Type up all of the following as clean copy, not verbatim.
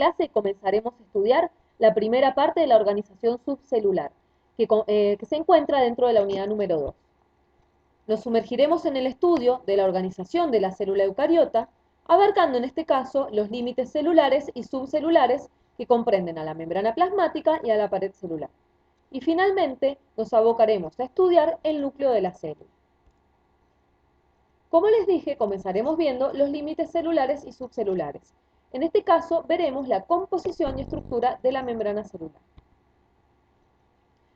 clase comenzaremos a estudiar la primera parte de la organización subcelular, que se encuentra dentro de la unidad número 2. Nos sumergiremos en el estudio de la organización de la célula eucariota, abarcando en este caso los límites celulares y subcelulares que comprenden a la membrana plasmática y a la pared celular. Y finalmente nos abocaremos a estudiar el núcleo de la célula. Como les dije, comenzaremos viendo los límites celulares y subcelulares. En este caso, veremos la composición y estructura de la membrana celular.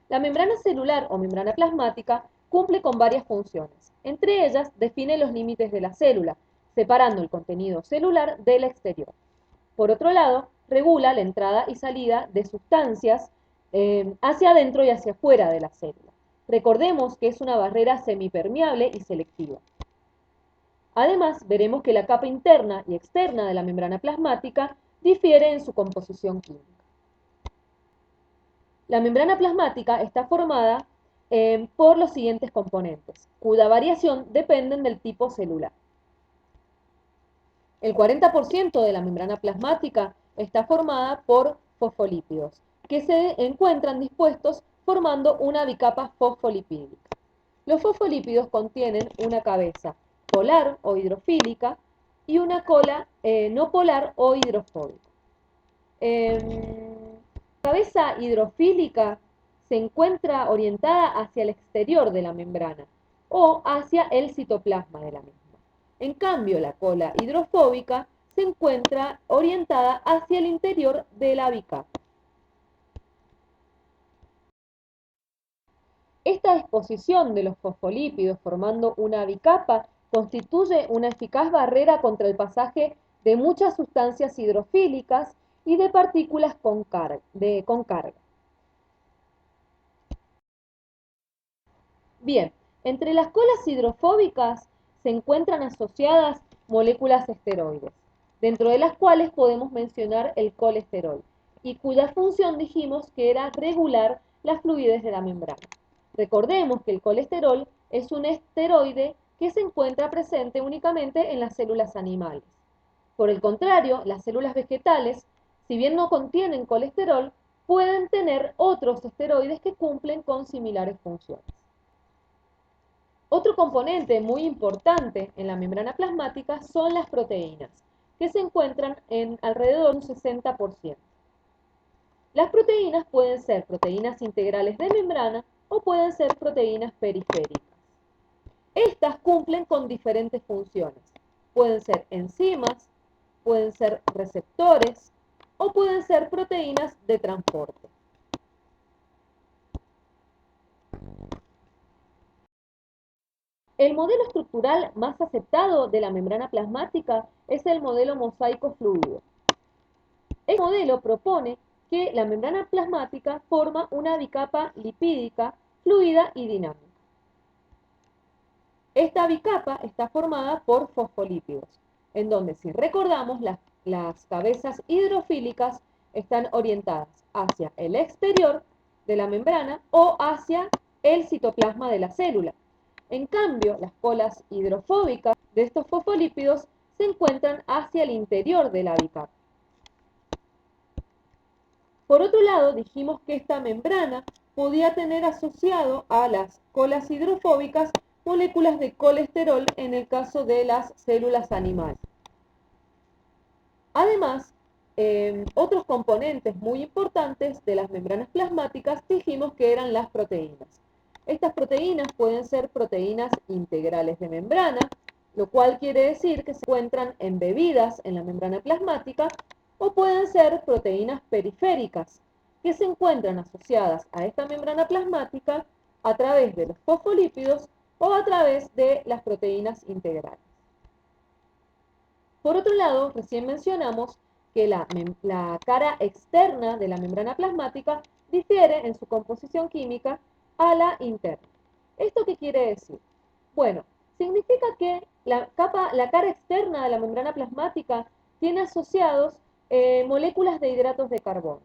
La membrana celular o membrana plasmática cumple con varias funciones. Entre ellas, define los límites de la célula, separando el contenido celular del exterior. Por otro lado, regula la entrada y salida de sustancias hacia adentro y hacia afuera de la célula. Recordemos que es una barrera semipermeable y selectiva. Además, veremos que la capa interna y externa de la membrana plasmática difiere en su composición química. La membrana plasmática está formada por los siguientes componentes, cuya variación dependen del tipo celular. El 40% de la membrana plasmática está formada por fosfolípidos, que se encuentran dispuestos formando una bicapa fosfolipídica. Los fosfolípidos contienen una cabeza polar o hidrofílica y una cola no polar o hidrofóbica. La cabeza hidrofílica se encuentra orientada hacia el exterior de la membrana o hacia el citoplasma de la misma. En cambio, la cola hidrofóbica se encuentra orientada hacia el interior de la bicapa. Esta disposición de los fosfolípidos formando una bicapa constituye una eficaz barrera contra el pasaje de muchas sustancias hidrofílicas y de partículas con carga. Bien, entre las colas hidrofóbicas se encuentran asociadas moléculas esteroides, dentro de las cuales podemos mencionar el colesterol, y cuya función dijimos que era regular la fluidez de la membrana. Recordemos que el colesterol es un esteroide que se encuentra presente únicamente en las células animales. Por el contrario, las células vegetales, si bien no contienen colesterol, pueden tener otros esteroides que cumplen con similares funciones. Otro componente muy importante en la membrana plasmática son las proteínas, que se encuentran en alrededor de un 60%. Las proteínas pueden ser proteínas integrales de membrana o pueden ser proteínas periféricas. Estas cumplen con diferentes funciones. Pueden ser enzimas, pueden ser receptores o pueden ser proteínas de transporte. El modelo estructural más aceptado de la membrana plasmática es el modelo mosaico fluido. Este modelo propone que la membrana plasmática forma una bicapa lipídica, fluida y dinámica. Esta bicapa está formada por fosfolípidos, en donde, si recordamos, las cabezas hidrofílicas están orientadas hacia el exterior de la membrana o hacia el citoplasma de la célula. En cambio, las colas hidrofóbicas de estos fosfolípidos se encuentran hacia el interior de la bicapa. Por otro lado, dijimos que esta membrana podía tener asociado a las colas hidrofóbicas moléculas de colesterol en el caso de las células animales. Además, otros componentes muy importantes de las membranas plasmáticas dijimos que eran las proteínas. Estas proteínas pueden ser proteínas integrales de membrana, lo cual quiere decir que se encuentran embebidas en la membrana plasmática, o pueden ser proteínas periféricas, que se encuentran asociadas a esta membrana plasmática a través de los fosfolípidos o a través de las proteínas integrales. Por otro lado, recién mencionamos que la cara externa de la membrana plasmática difiere en su composición química a la interna. ¿Esto qué quiere decir? Bueno, significa que la cara externa de la membrana plasmática tiene asociados moléculas de hidratos de carbono.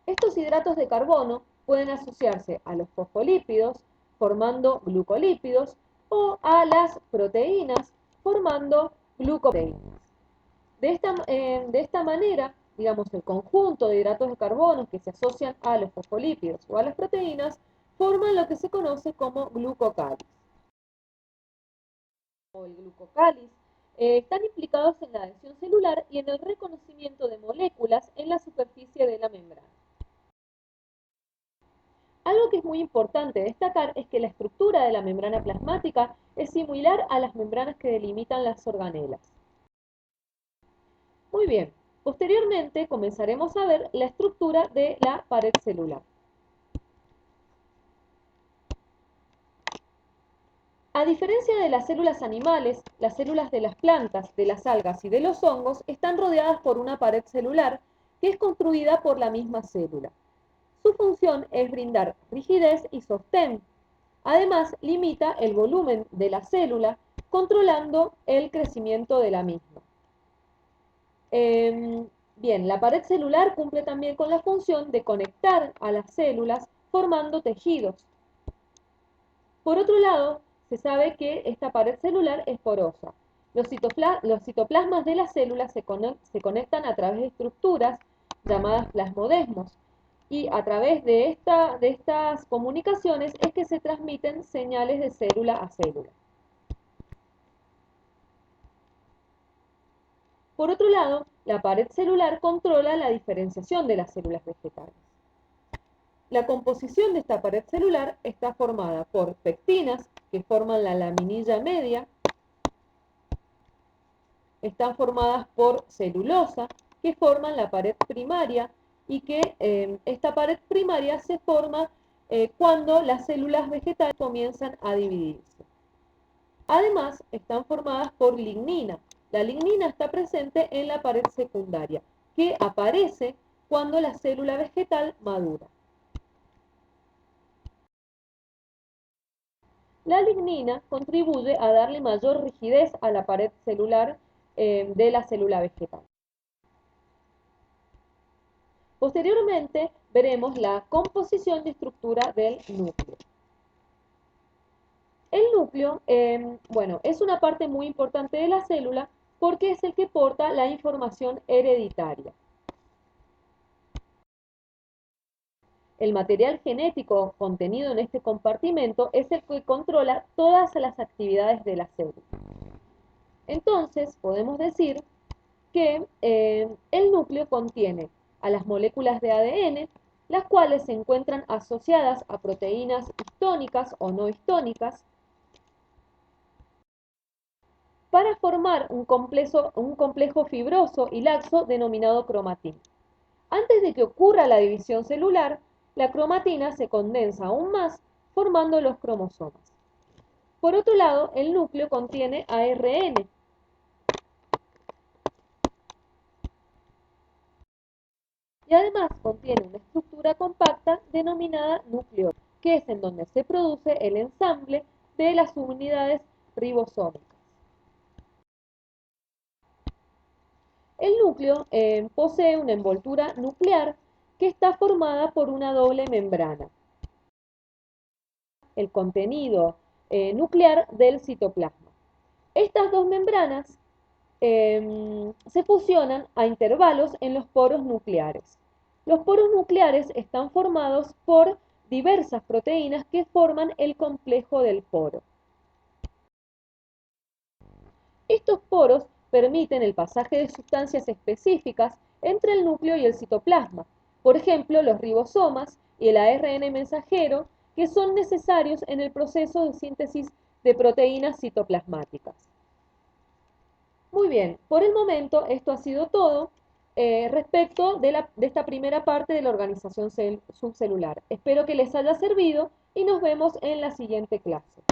Estos hidratos de carbono pueden asociarse a los fosfolípidos, formando glucolípidos, o a las proteínas, formando glucoproteínas. De esta manera, digamos, el conjunto de hidratos de carbono que se asocian a los fosfolípidos o a las proteínas, forman lo que se conoce como glucocáliz. O el glucocáliz están implicados en la adhesión celular y en el reconocimiento de moléculas en la superficie de la membrana. Algo que es muy importante destacar es que la estructura de la membrana plasmática es similar a las membranas que delimitan las organelas. Muy bien, posteriormente comenzaremos a ver la estructura de la pared celular. A diferencia de las células animales, las células de las plantas, de las algas y de los hongos están rodeadas por una pared celular que es construida por la misma célula. Su función es brindar rigidez y sostén. Además, limita el volumen de la célula, controlando el crecimiento de la misma. Bien, la pared celular cumple también con la función de conectar a las células formando tejidos. Por otro lado, se sabe que esta pared celular es porosa. Los citoplasmas de las células se conectan a través de estructuras llamadas plasmodesmos, y a través de estas comunicaciones es que se transmiten señales de célula a célula. Por otro lado, la pared celular controla la diferenciación de las células vegetales. La composición de esta pared celular está formada por pectinas, que forman la laminilla media, están formadas por celulosa, que forman la pared primaria, y que esta pared primaria se forma cuando las células vegetales comienzan a dividirse. Además, están formadas por lignina. La lignina está presente en la pared secundaria, que aparece cuando la célula vegetal madura. La lignina contribuye a darle mayor rigidez a la pared celular de la célula vegetal. Posteriormente veremos la composición y estructura del núcleo. El núcleo, bueno, es una parte muy importante de la célula porque es el que porta la información hereditaria. El material genético contenido en este compartimento es el que controla todas las actividades de la célula. Entonces, podemos decir que el núcleo contiene a las moléculas de ADN, las cuales se encuentran asociadas a proteínas histónicas o no histónicas, para formar un complejo fibroso y laxo denominado cromatín. Antes de que ocurra la división celular, la cromatina se condensa aún más, formando los cromosomas. Por otro lado, el núcleo contiene ARN, y además contiene una estructura compacta denominada núcleo, que es en donde se produce el ensamble de las unidades ribosómicas. El núcleo posee una envoltura nuclear que está formada por una doble membrana, el contenido nuclear del citoplasma. Estas dos membranas se fusionan a intervalos en los poros nucleares. Los poros nucleares están formados por diversas proteínas que forman el complejo del poro. Estos poros permiten el pasaje de sustancias específicas entre el núcleo y el citoplasma, por ejemplo, los ribosomas y el ARN mensajero, que son necesarios en el proceso de síntesis de proteínas citoplasmáticas. Muy bien, por el momento esto ha sido todo respecto de esta primera parte de la organización subcelular. Espero que les haya servido y nos vemos en la siguiente clase.